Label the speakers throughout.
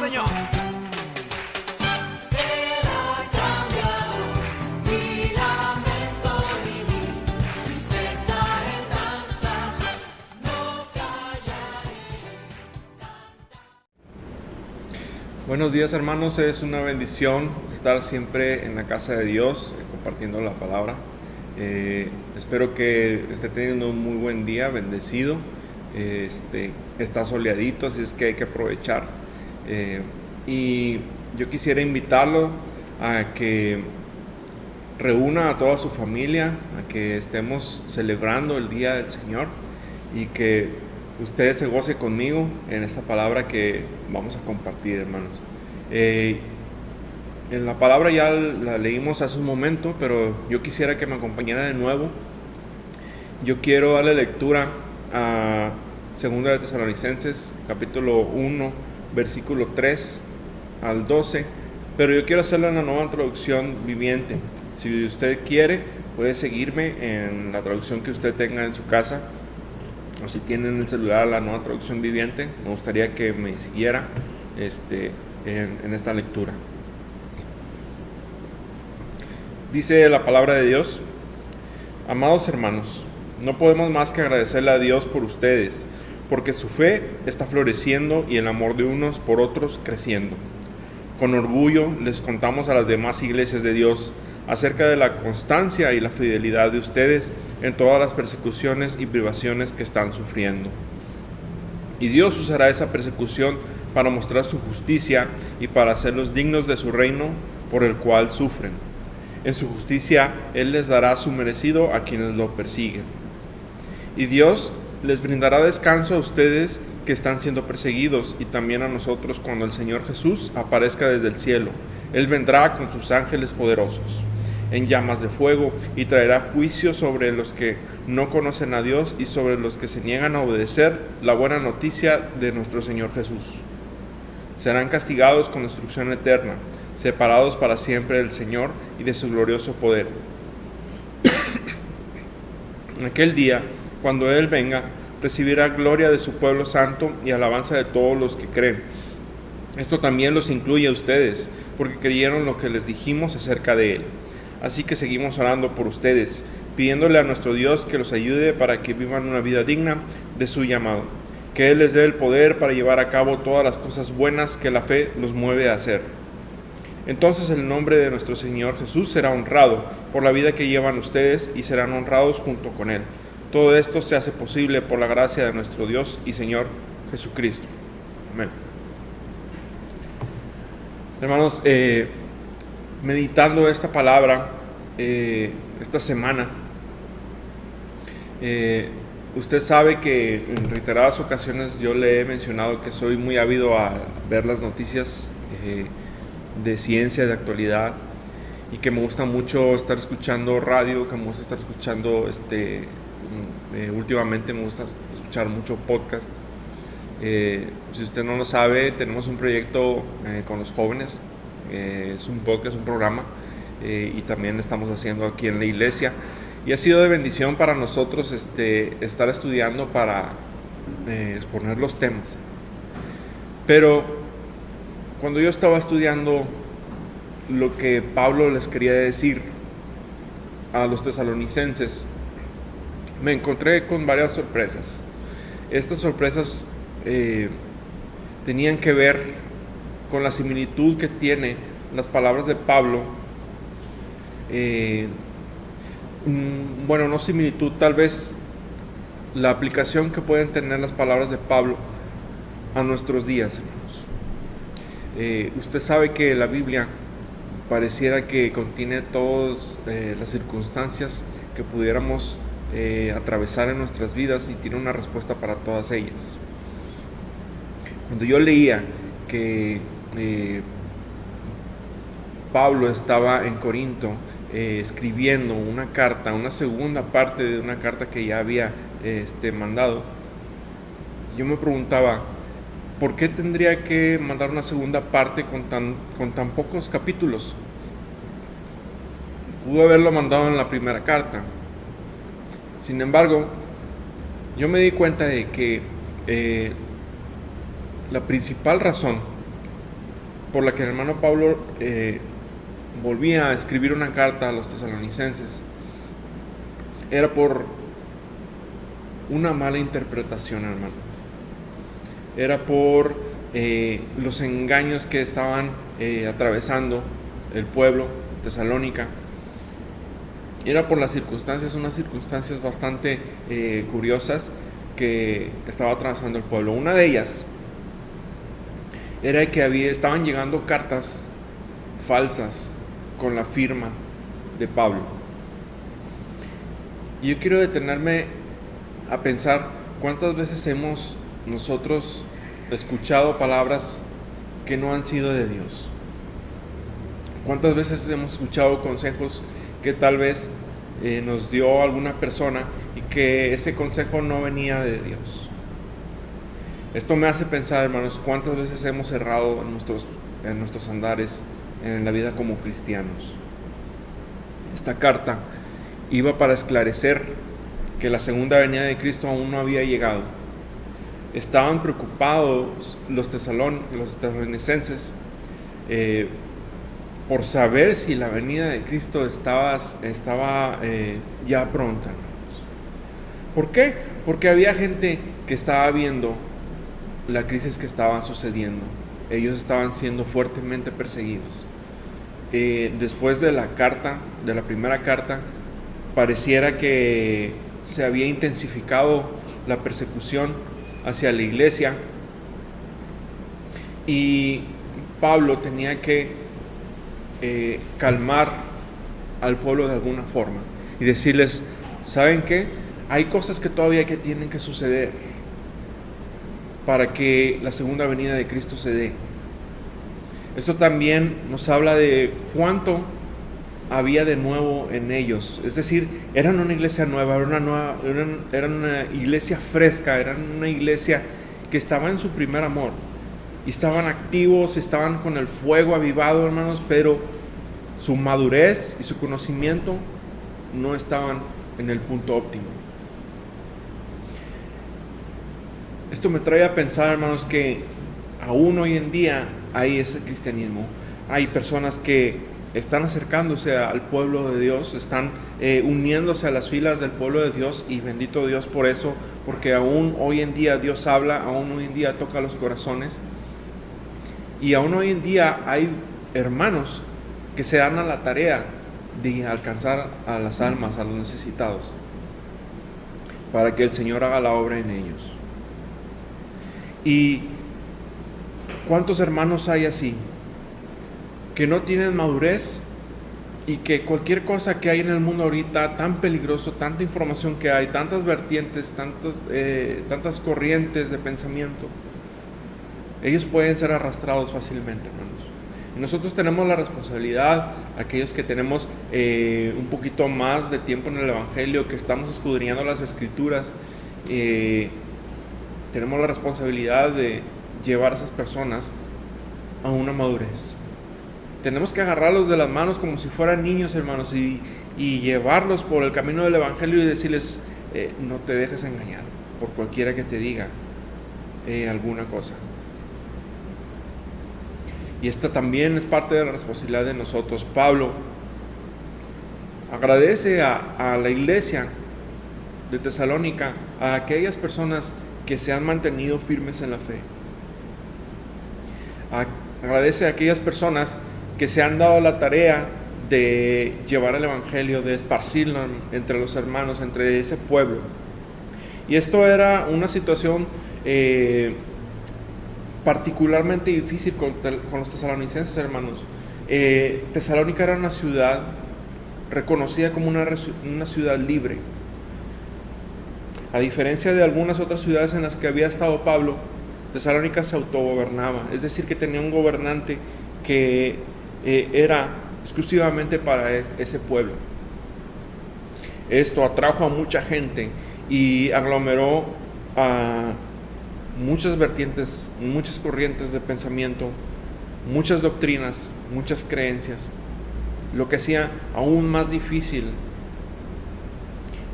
Speaker 1: Señor.
Speaker 2: Buenos días, hermanos, es una bendición estar siempre en la casa de Dios compartiendo la palabra. Espero que esté teniendo un muy buen día, bendecido. Está soleadito, así es que hay que aprovechar. Y yo quisiera invitarlo a que reúna a toda su familia, a que estemos celebrando el Día del Señor y que usted se goce conmigo en esta palabra que vamos a compartir, hermanos. En la palabra ya la leímos hace un momento, pero yo quisiera que me acompañara de nuevo. Yo quiero darle lectura a 2 de Tesalonicenses, capítulo 1, versículo 3 al 12, pero yo quiero hacerlo en la nueva traducción viviente. Si usted quiere, puede seguirme en la traducción que usted tenga en su casa, o si tiene en el celular la nueva traducción viviente. Me gustaría que me siguiera en esta lectura. Dice la palabra de Dios: amados hermanos, no podemos más que agradecerle a Dios por ustedes, porque su fe está floreciendo y el amor de unos por otros creciendo. Con orgullo les contamos a las demás iglesias de Dios acerca de la constancia y la fidelidad de ustedes en todas las persecuciones y privaciones que están sufriendo. Y Dios usará esa persecución para mostrar su justicia y para hacerlos dignos de su reino por el cual sufren. En su justicia Él les dará su merecido a quienes lo persiguen. Y Dios les brindará descanso a ustedes que están siendo perseguidos y también a nosotros cuando el Señor Jesús aparezca desde el cielo. Él vendrá con sus ángeles poderosos en llamas de fuego y traerá juicio sobre los que no conocen a Dios y sobre los que se niegan a obedecer la buena noticia de nuestro Señor Jesús. Serán castigados con destrucción eterna, separados para siempre del Señor y de su glorioso poder. En aquel día, cuando Él venga, recibirá gloria de su pueblo santo y alabanza de todos los que creen. Esto también los incluye a ustedes, porque creyeron lo que les dijimos acerca de Él. Así que seguimos orando por ustedes, pidiéndole a nuestro Dios que los ayude para que vivan una vida digna de su llamado, que Él les dé el poder para llevar a cabo todas las cosas buenas que la fe los mueve a hacer. Entonces el nombre de nuestro Señor Jesús será honrado por la vida que llevan ustedes y serán honrados junto con Él. Todo esto se hace posible por la gracia de nuestro Dios y Señor Jesucristo. Amén. Hermanos, meditando esta palabra esta semana, usted sabe que en reiteradas ocasiones yo le he mencionado que soy muy ávido a ver las noticias de ciencia, de actualidad, y que me gusta mucho estar escuchando radio, que me gusta estar escuchando últimamente me gusta escuchar mucho podcast. Si usted no lo sabe, tenemos un proyecto con los jóvenes. Es un podcast, un programa, y también estamos haciendo aquí en la iglesia, y ha sido de bendición para nosotros estar estudiando para exponer los temas. Pero cuando yo estaba estudiando lo que Pablo les quería decir a los tesalonicenses, me encontré con varias sorpresas. Estas sorpresas tenían que ver con la similitud que tiene las palabras de Pablo. Bueno, no similitud, tal vez la aplicación que pueden tener las palabras de Pablo a nuestros días, hermanos. Usted sabe que la Biblia pareciera que contiene todas las circunstancias que pudiéramos atravesar en nuestras vidas y tiene una respuesta para todas ellas. Cuando yo leía que Pablo estaba en Corinto escribiendo una carta, una segunda parte de una carta que ya había mandado, yo me preguntaba, ¿por qué tendría que mandar una segunda parte con tan pocos capítulos? Pudo haberlo mandado en la primera carta. Sin embargo, yo me di cuenta de que la principal razón por la que el hermano Pablo volvía a escribir una carta a los tesalonicenses era por una mala interpretación, hermano. Era por los engaños que estaban atravesando el pueblo Tesalónica. Era por las circunstancias, unas circunstancias bastante curiosas que estaba atravesando el pueblo. Una de ellas era que estaban llegando cartas falsas con la firma de Pablo. Y yo quiero detenerme a pensar cuántas veces hemos nosotros escuchado palabras que no han sido de Dios. Cuántas veces hemos escuchado consejos que tal vez nos dio alguna persona y que ese consejo no venía de Dios. Esto me hace pensar, hermanos, cuántas veces hemos errado en nuestros andares en la vida como cristianos. Esta carta iba para esclarecer que la segunda venida de Cristo aún no había llegado. Estaban preocupados los tesalonicenses por saber si la venida de Cristo estaba ya pronta. ¿Por qué? Porque había gente que estaba viendo la crisis que estaba sucediendo. Ellos estaban siendo fuertemente perseguidos. Después de la primera carta, pareciera que se había intensificado la persecución hacia la iglesia, y Pablo tenía que calmar al pueblo de alguna forma y decirles: ¿saben qué? Hay cosas que todavía tienen que suceder para que la segunda venida de Cristo se dé. Esto también nos habla de cuánto había de nuevo en ellos. Es decir, eran una iglesia nueva, eran una iglesia fresca, eran una iglesia que estaba en su primer amor. Y estaban activos, estaban con el fuego avivado, hermanos, pero su madurez y su conocimiento no estaban en el punto óptimo. Esto me trae a pensar, hermanos, que aún hoy en día hay ese cristianismo. Hay personas que están acercándose al pueblo de Dios, están uniéndose a las filas del pueblo de Dios, y bendito Dios por eso, porque aún hoy en día Dios habla, aún hoy en día toca los corazones, y aún hoy en día hay hermanos que se dan a la tarea de alcanzar a las almas, a los necesitados, para que el Señor haga la obra en ellos. Y ¿cuántos hermanos hay así? Que no tienen madurez, y que cualquier cosa que hay en el mundo ahorita, tan peligroso, tanta información que hay, tantas vertientes, tantas corrientes de pensamiento, ellos pueden ser arrastrados fácilmente, hermanos. Y nosotros tenemos la responsabilidad, aquellos que tenemos un poquito más de tiempo en el Evangelio, que estamos escudriñando las Escrituras, tenemos la responsabilidad de llevar a esas personas a una madurez. Tenemos que agarrarlos de las manos como si fueran niños, hermanos, y llevarlos por el camino del Evangelio y decirles: no te dejes engañar por cualquiera que te diga alguna cosa. Y esta también es parte de la responsabilidad de nosotros. Pablo agradece a la iglesia de Tesalónica, a aquellas personas que se han mantenido firmes en la fe. Agradece a aquellas personas que se han dado la tarea de llevar el Evangelio, de esparcirlo entre los hermanos, entre ese pueblo. Y esto era una situación particularmente difícil con los tesalonicenses, hermanos. Tesalónica era una ciudad reconocida como una ciudad libre. A diferencia de algunas otras ciudades en las que había estado Pablo, Tesalónica se autogobernaba, es decir, que tenía un gobernante que era exclusivamente para ese pueblo. Esto atrajo a mucha gente y aglomeró a muchas vertientes, muchas corrientes de pensamiento, muchas doctrinas, muchas creencias, lo que hacía aún más difícil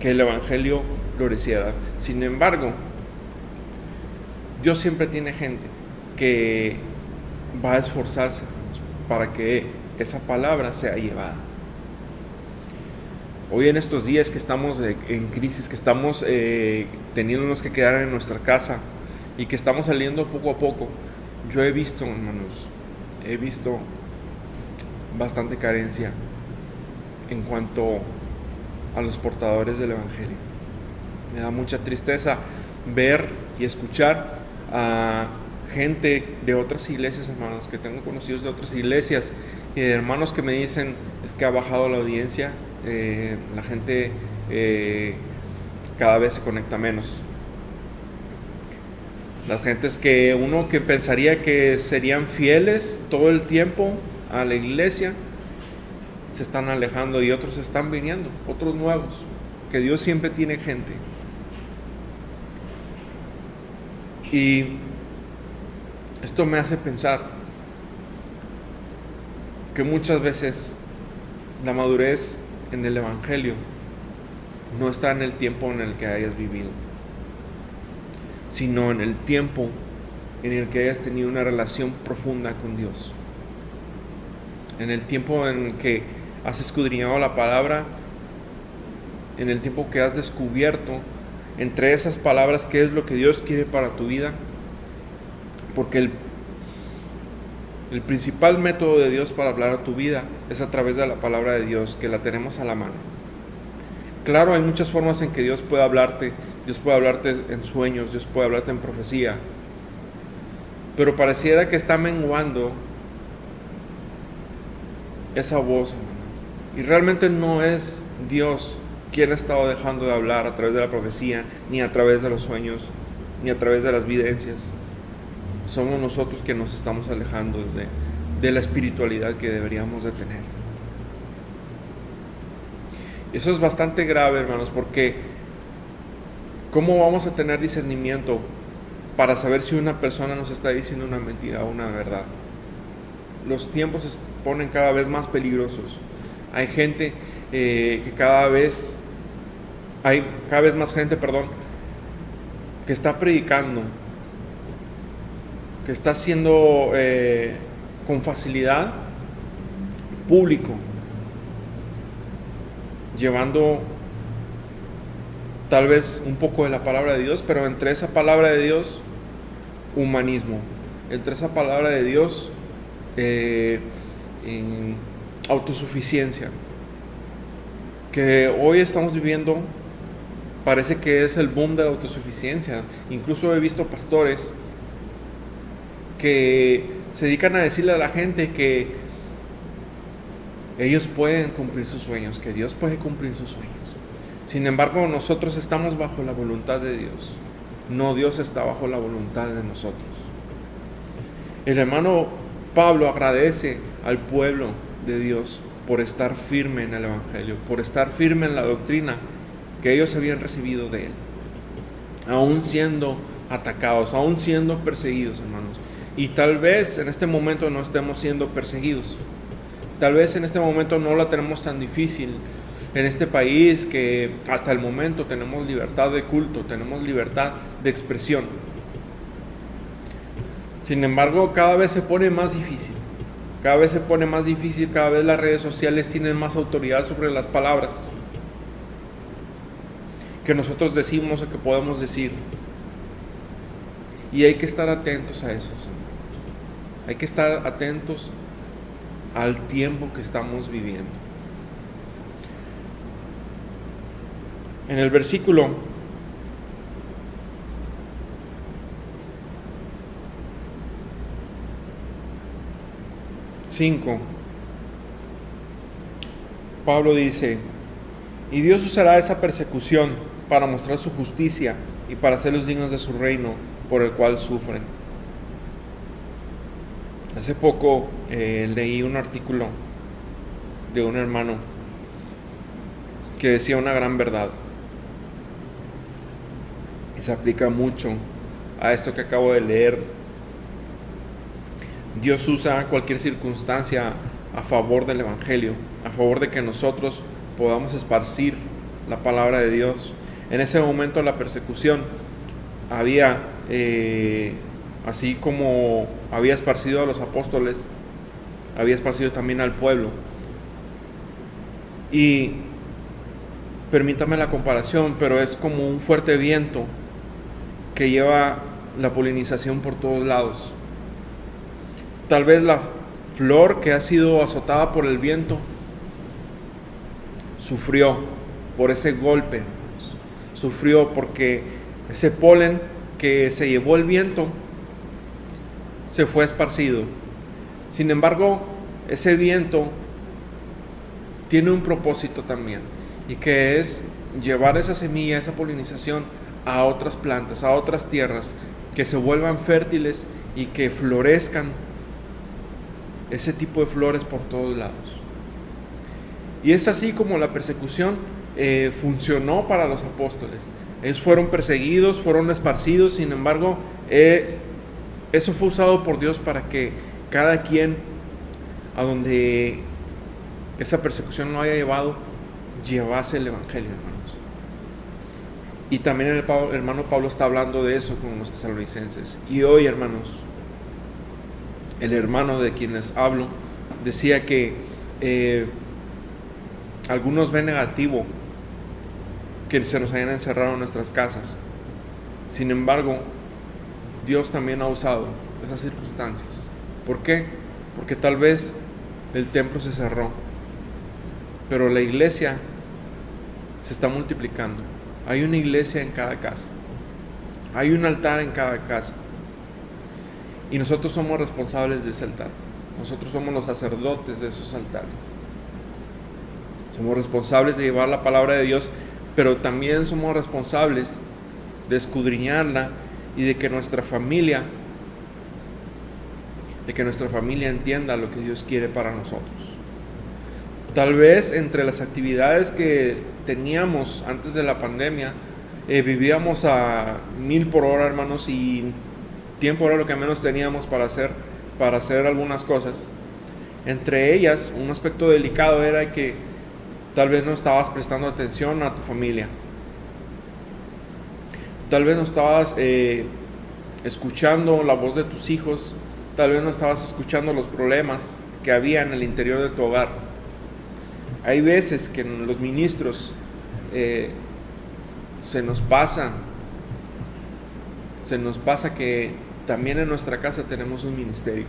Speaker 2: que el Evangelio floreciera. Sin embargo, Dios siempre tiene gente que va a esforzarse para que esa palabra sea llevada. Hoy en estos días que estamos en crisis, que estamos teniéndonos que quedar en nuestra casa y que estamos saliendo poco a poco, yo he visto, hermanos, bastante carencia en cuanto a los portadores del Evangelio. Me da mucha tristeza ver y escuchar a gente de otras iglesias, hermanos, que tengo conocidos de otras iglesias y de hermanos que me dicen es que ha bajado la audiencia, la gente cada vez se conecta menos. Las gentes que uno que pensaría que serían fieles todo el tiempo a la iglesia se están alejando y otros están viniendo, otros nuevos, que Dios siempre tiene gente. Y esto me hace pensar que muchas veces la madurez en el Evangelio no está en el tiempo en el que hayas vivido, sino en el tiempo en el que hayas tenido una relación profunda con Dios, en el tiempo en el que has escudriñado la palabra, en el tiempo que has descubierto entre esas palabras qué es lo que Dios quiere para tu vida, porque el principal método de Dios para hablar a tu vida es a través de la palabra de Dios, que la tenemos a la mano. Claro, hay muchas formas en que Dios puede hablarte en sueños, Dios puede hablarte en profecía, pero pareciera que está menguando esa voz, hermanos, y realmente no es Dios quien ha estado dejando de hablar a través de la profecía, ni a través de los sueños, ni a través de las videncias. Somos nosotros que nos estamos alejando de la espiritualidad que deberíamos de tener. Eso es bastante grave, hermanos, porque ¿cómo vamos a tener discernimiento para saber si una persona nos está diciendo una mentira o una verdad? Los tiempos se ponen cada vez más peligrosos. Hay gente hay cada vez más gente, que está predicando, que está haciendo con facilidad público, llevando tal vez un poco de la palabra de Dios, pero entre esa palabra de Dios, humanismo, entre esa palabra de Dios, autosuficiencia, que hoy estamos viviendo. Parece que es el boom de la autosuficiencia. Incluso he visto pastores que se dedican a decirle a la gente que ellos pueden cumplir sus sueños, que Dios puede cumplir sus sueños. Sin embargo, nosotros estamos bajo la voluntad de Dios. No, Dios está bajo la voluntad de nosotros. El hermano Pablo agradece al pueblo de Dios por estar firme en el Evangelio, por estar firme en la doctrina que ellos habían recibido de él, aún siendo atacados, aún siendo perseguidos, hermanos. Y tal vez en este momento no estemos siendo perseguidos, tal vez en este momento no la tenemos tan difícil en este país, que hasta el momento tenemos libertad de culto, tenemos libertad de expresión. Sin embargo, cada vez se pone más difícil, cada vez las redes sociales tienen más autoridad sobre las palabras que nosotros decimos o que podemos decir. Y hay que estar atentos a eso, hermanos. Hay que estar atentos al tiempo que estamos viviendo. En el versículo 5, Pablo dice: y Dios usará esa persecución para mostrar su justicia y para hacerlos dignos de su reino por el cual sufren. Hace poco leí un artículo de un hermano que decía una gran verdad y se aplica mucho a esto que acabo de leer. Dios usa cualquier circunstancia a favor del Evangelio, a favor de que nosotros podamos esparcir la palabra de Dios. En ese momento la persecución había así como había esparcido a los apóstoles, había esparcido también al pueblo. Y permítame la comparación, pero es como un fuerte viento que lleva la polinización por todos lados. Tal vez la flor que ha sido azotada por el viento sufrió por ese golpe, sufrió porque ese polen que se llevó el viento se fue esparcido. Sin embargo, ese viento tiene un propósito también, y que es llevar esa semilla, esa polinización a otras plantas, a otras tierras, que se vuelvan fértiles y que florezcan ese tipo de flores por todos lados. Y es así como la persecución funcionó para los apóstoles. Ellos fueron perseguidos, fueron esparcidos, sin embargo, eso fue usado por Dios para que cada quien, a donde esa persecución lo haya llevado, llevase el evangelio, hermanos. Y también el hermano Pablo está hablando de eso con los tesalonicenses. Y hoy, hermanos, el hermano de quien les hablo decía que algunos ven negativo que se nos hayan encerrado en nuestras casas. Sin embargo, Dios también ha usado esas circunstancias. ¿Por qué? Porque tal vez el templo se cerró, pero la iglesia se está multiplicando. Hay una iglesia en cada casa, hay un altar en cada casa, y nosotros somos responsables de ese altar. Nosotros somos los sacerdotes de esos altares. Somos responsables de llevar la palabra de Dios, pero también somos responsables de escudriñarla y de que nuestra familia entienda lo que Dios quiere para nosotros. Tal vez entre las actividades que teníamos antes de la pandemia, vivíamos a 1000 por hora, hermanos, y tiempo era lo que menos teníamos para hacer algunas cosas. Entre ellas, un aspecto delicado era que tal vez no estabas prestando atención a tu familia. Tal vez no estabas escuchando la voz de tus hijos. Tal vez no estabas escuchando los problemas que había en el interior de tu hogar. Hay veces que en los ministros se nos pasa que también en nuestra casa tenemos un ministerio,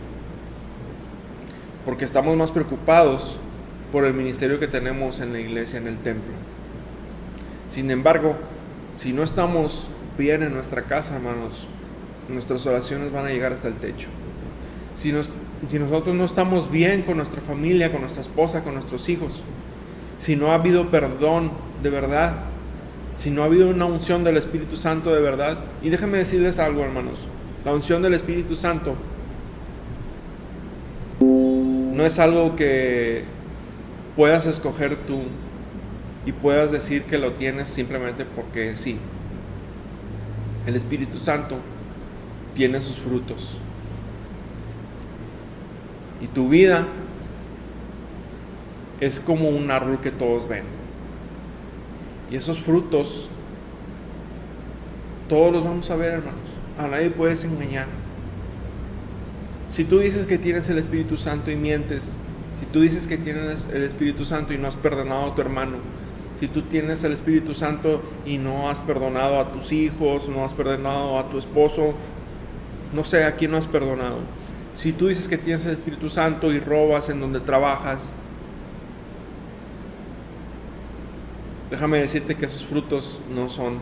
Speaker 2: porque estamos más preocupados por el ministerio que tenemos en la iglesia, en el templo. Sin embargo, si no estamos bien en nuestra casa, hermanos, nuestras oraciones van a llegar hasta el techo. Si nosotros no estamos bien con nuestra familia, con nuestra esposa, con nuestros hijos, si no ha habido perdón de verdad, si no ha habido una unción del Espíritu Santo de verdad, y déjenme decirles algo, hermanos, la unción del Espíritu Santo no es algo que puedas escoger tú y puedas decir que lo tienes simplemente porque sí. El Espíritu Santo tiene sus frutos, y tu vida es como un árbol que todos ven, y esos frutos todos los vamos a ver, hermanos. A nadie puedes engañar. Si tú dices que tienes el Espíritu Santo y mientes, si tú dices que tienes el Espíritu Santo y no has perdonado a tu hermano, si tú tienes el Espíritu Santo y no has perdonado a tus hijos, no has perdonado a tu esposo, no sé a quién no has perdonado. Si tú dices que tienes el Espíritu Santo y robas en donde trabajas, déjame decirte que esos frutos no son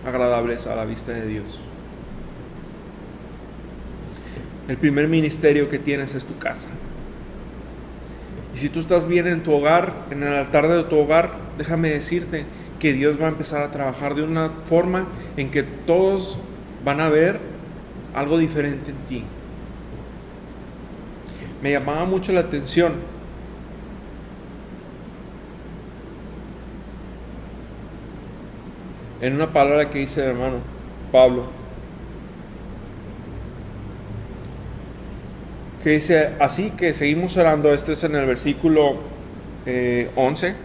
Speaker 2: agradables a la vista de Dios. El primer ministerio que tienes es tu casa. Y si tú estás bien en tu hogar, en el altar de tu hogar, déjame decirte que Dios va a empezar a trabajar de una forma en que todos van a ver algo diferente en ti. Me llamaba mucho la atención en una palabra que dice el hermano Pablo, que dice: así que seguimos orando. Este es en el versículo 11.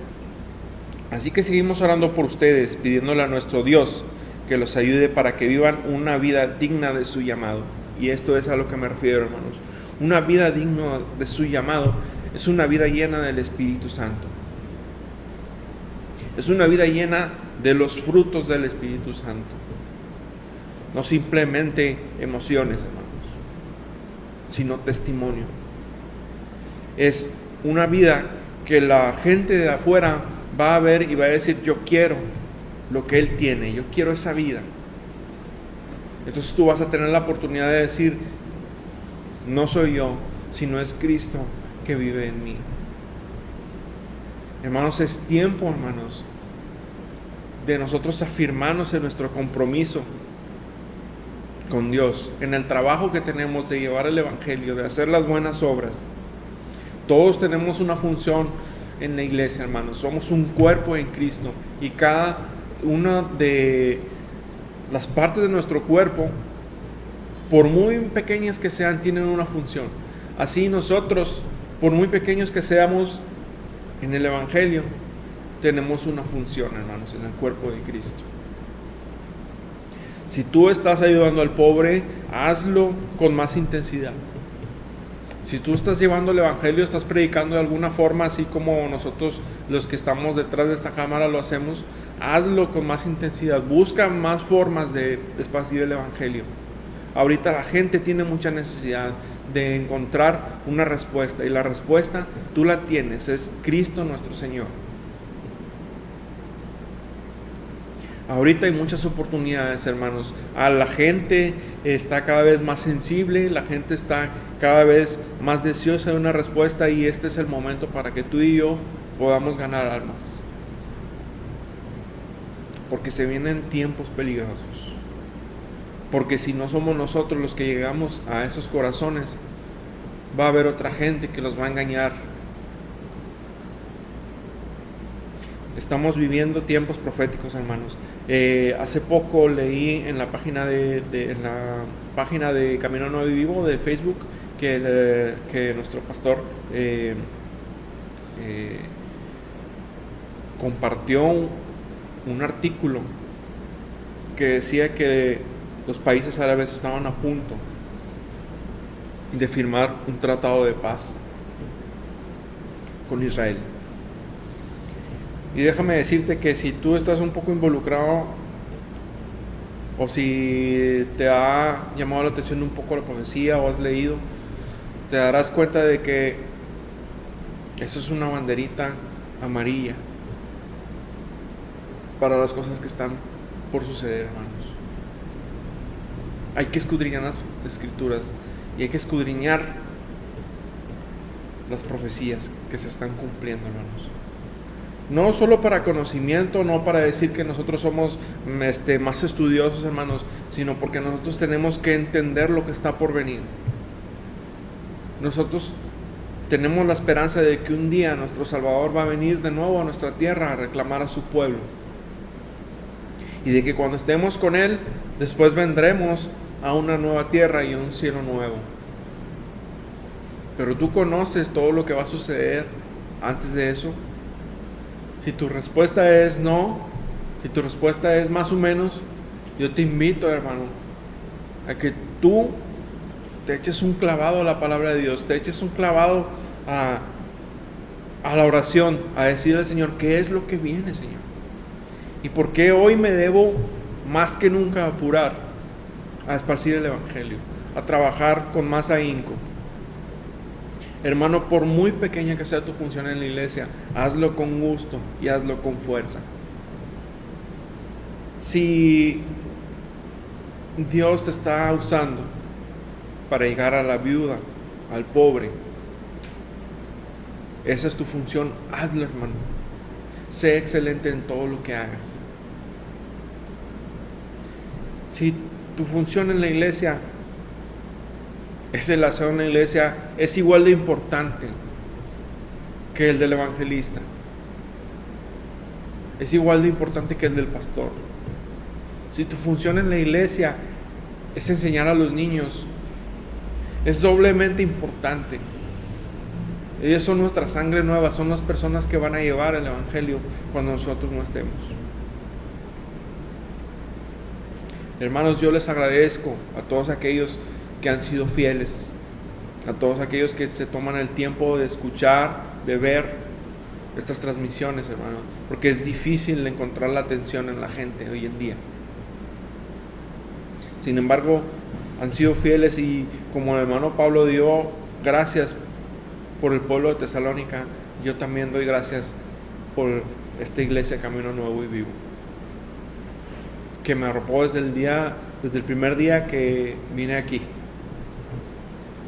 Speaker 2: Así que seguimos orando por ustedes, pidiéndole a nuestro Dios que los ayude para que vivan una vida digna de su llamado, Y esto es a lo que me refiero, hermanos. Una vida digna de su llamado es una vida llena del Espíritu Santo. Es una vida llena de los frutos del Espíritu Santo. No simplemente emociones, hermanos, sino testimonio. Es una vida que la gente de afuera va a ver y va a decir: yo quiero lo que Él tiene, yo quiero esa vida. Entonces tú vas a tener la oportunidad de decir: no soy yo, sino es Cristo que vive en mí. Hermanos, es tiempo, hermanos, de nosotros afirmarnos en nuestro compromiso con Dios, en el trabajo que tenemos de llevar el Evangelio, de hacer las buenas obras. Todos tenemos una función en la iglesia, hermanos. Somos un cuerpo en Cristo, y cada una de las partes de nuestro cuerpo, por muy pequeñas que sean, tienen una función. Así nosotros, por muy pequeños que seamos en el Evangelio, tenemos una función, hermanos, en el cuerpo de Cristo. Si tú estás ayudando al pobre, hazlo con más intensidad. Si tú estás llevando el Evangelio, estás predicando de alguna forma, así como nosotros los que estamos detrás de esta cámara lo hacemos, hazlo con más intensidad. Busca más formas de esparcir el Evangelio. Ahorita la gente tiene mucha necesidad de encontrar una respuesta, y la respuesta tú la tienes, es Cristo nuestro Señor. Ahorita hay muchas oportunidades, hermanos. La gente está cada vez más sensible, la gente está cada vez más deseosa de una respuesta, y este es el momento para que tú y yo podamos ganar almas. Porque se vienen tiempos peligrosos. Porque si no somos nosotros los que llegamos a esos corazones, va a haber otra gente que los va a engañar. Estamos viviendo tiempos proféticos, hermanos. Hace poco leí en la página de Camino Nuevo y Vivo de Facebook que nuestro pastor compartió un artículo que decía que los países árabes estaban a punto de firmar un tratado de paz con Israel. Y déjame decirte que si tú estás un poco involucrado, o si te ha llamado la atención un poco la profecía o has leído, te darás cuenta de que eso es una banderita amarilla para las cosas que están por suceder, hermanos. Hay que escudriñar las escrituras y hay que escudriñar las profecías que se están cumpliendo, hermanos. No solo para conocimiento, no para decir que nosotros somos más estudiosos, hermanos, sino porque nosotros tenemos que entender lo que está por venir. Nosotros tenemos la esperanza de que un día nuestro Salvador va a venir de nuevo a nuestra tierra a reclamar a su pueblo. Y de que cuando estemos con Él, después vendremos a una nueva tierra y a un cielo nuevo. Pero tú conoces todo lo que va a suceder antes de eso. Si tu respuesta es no, si tu respuesta es más o menos, yo te invito, hermano, a que tú te eches un clavado a la palabra de Dios, te eches un clavado a la oración, a decirle al Señor: ¿qué es lo que viene, Señor? ¿Y por qué hoy me debo más que nunca apurar a esparcir el Evangelio, a trabajar con más ahínco? Hermano, por muy pequeña que sea tu función en la iglesia, hazlo con gusto y hazlo con fuerza. Si Dios te está usando para llegar a la viuda, al pobre, esa es tu función, hazlo, hermano. Sé excelente en todo lo que hagas. Si tu función en la iglesia es el hacer una iglesia, es igual de importante que el del evangelista. Es igual de importante que el del pastor. Si tu función en la iglesia es enseñar a los niños, es doblemente importante. Ellos son nuestra sangre nueva, son las personas que van a llevar el evangelio cuando nosotros no estemos. Hermanos, yo les agradezco a todos aquellos que han sido fieles, a todos aquellos que se toman el tiempo de escuchar, de ver estas transmisiones, hermanos, porque es difícil encontrar la atención en la gente hoy en día. Sin embargo, han sido fieles, y como el hermano Pablo dio gracias por el pueblo de Tesalónica, yo también doy gracias por esta iglesia Camino Nuevo y Vivo, que me arropó desde el primer día que vine aquí,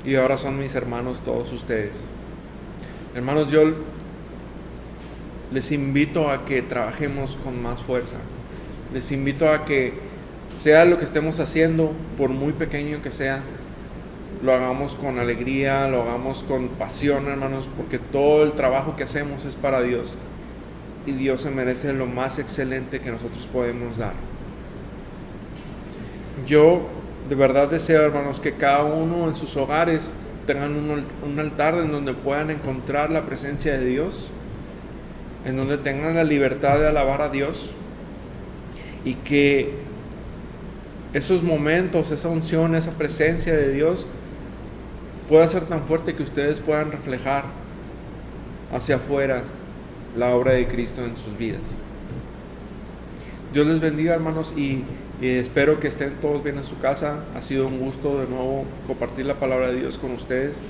Speaker 2: y ahora son mis hermanos todos ustedes. Hermanos, yo les invito a que trabajemos con más fuerza. Les invito a que sea lo que estemos haciendo, por muy pequeño que sea, lo hagamos con alegría, lo hagamos con pasión, hermanos, porque todo el trabajo que hacemos es para Dios, y Dios se merece lo más excelente que nosotros podemos dar. Yo de verdad deseo, hermanos, que cada uno en sus hogares tengan un altar en donde puedan encontrar la presencia de Dios, en donde tengan la libertad de alabar a Dios, y que esos momentos, esa unción, esa presencia de Dios pueda ser tan fuerte que ustedes puedan reflejar hacia afuera la obra de Cristo en sus vidas. Dios les bendiga, hermanos, y espero que estén todos bien en su casa. Ha sido un gusto de nuevo compartir la palabra de Dios con ustedes,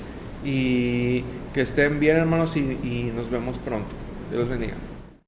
Speaker 2: y que estén bien, hermanos, y nos vemos pronto. Dios los bendiga.